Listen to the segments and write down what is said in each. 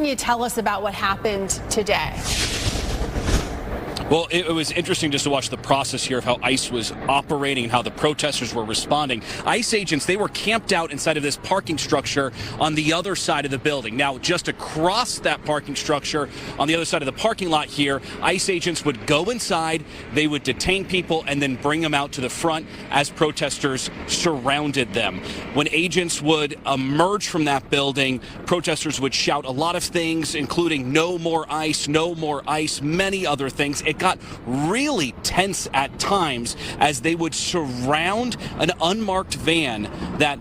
Can you tell us about what happened today? Well, it was interesting just to watch the process here of how ICE was operating and how the protesters were responding. ICE agents, they were camped out inside of this parking structure on the other side of the building. Now, just across that parking structure on the other side of the parking lot here, ICE agents would go inside, they would detain people, and then bring them out to the front as protesters surrounded them. When agents would emerge from that building, protesters would shout a lot of things, including "No more ICE, no more ICE," many other things. It got really tense at times as they would surround an unmarked van that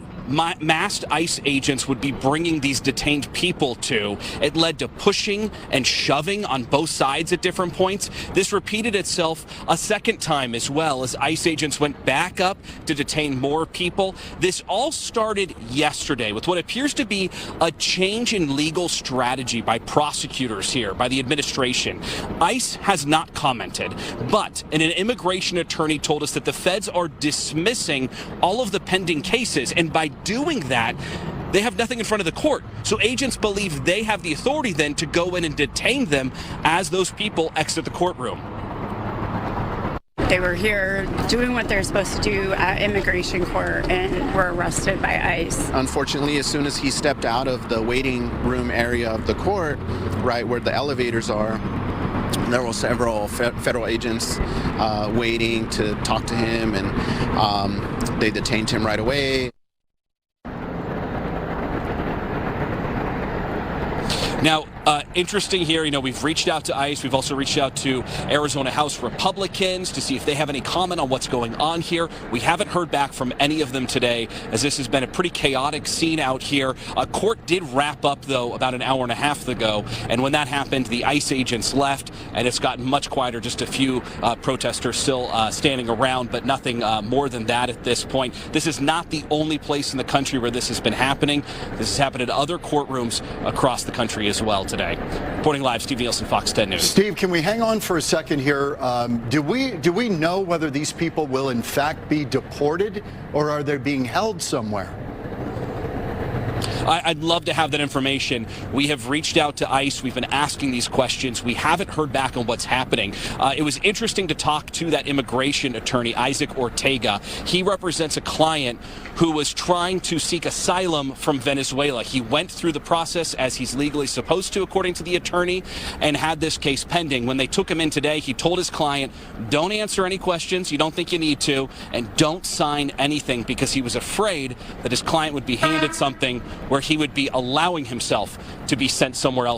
masked ICE agents would be bringing these detained people to. It led to pushing and shoving on both sides at different points. This repeated itself a second time as well as ICE agents went back up to detain more people. This all started yesterday with what appears to be a change in legal strategy by prosecutors here, by the administration. ICE has not commented, but an immigration attorney told us that the feds are dismissing all of the pending cases, and by doing that, they have nothing in front of the court. So agents believe they have the authority then to go in and detain them as those people exit the courtroom. They were here doing what they're supposed to do at immigration court and were arrested by ICE. Unfortunately, as soon as he stepped out of the waiting room area of the court, right where the elevators are, there were several federal agents waiting to talk to him, and they detained him right away. Now, interesting here, we've reached out to ICE. We've also reached out to Arizona House Republicans to see if they have any comment on what's going on here. We haven't heard back from any of them today, as this has been a pretty chaotic scene out here. A court did wrap up, though, about an hour and a half ago. And when that happened, the ICE agents left, and it's gotten much quieter. Just a few protesters still standing around, but nothing more than that at this point. This is not the only place in the country where this has been happening. This has happened at other courtrooms across the country as well today. Reporting live, Steve Nielsen, Fox 10 News. Steve, can we hang on for a second here? Do we know whether these people will in fact be deported, or are they being held somewhere? I'd love to have that information. We have reached out to ICE. We've been asking these questions. We haven't heard back on what's happening. It was interesting to talk to that immigration attorney, Isaac Ortega. He represents a client who was trying to seek asylum from Venezuela. He went through the process as he's legally supposed to, according to the attorney, and had this case pending. When they took him in today, he told his client, don't answer any questions you don't think you need to, and don't sign anything, because he was afraid that his client would be handed something where he would be allowing himself to be sent somewhere else.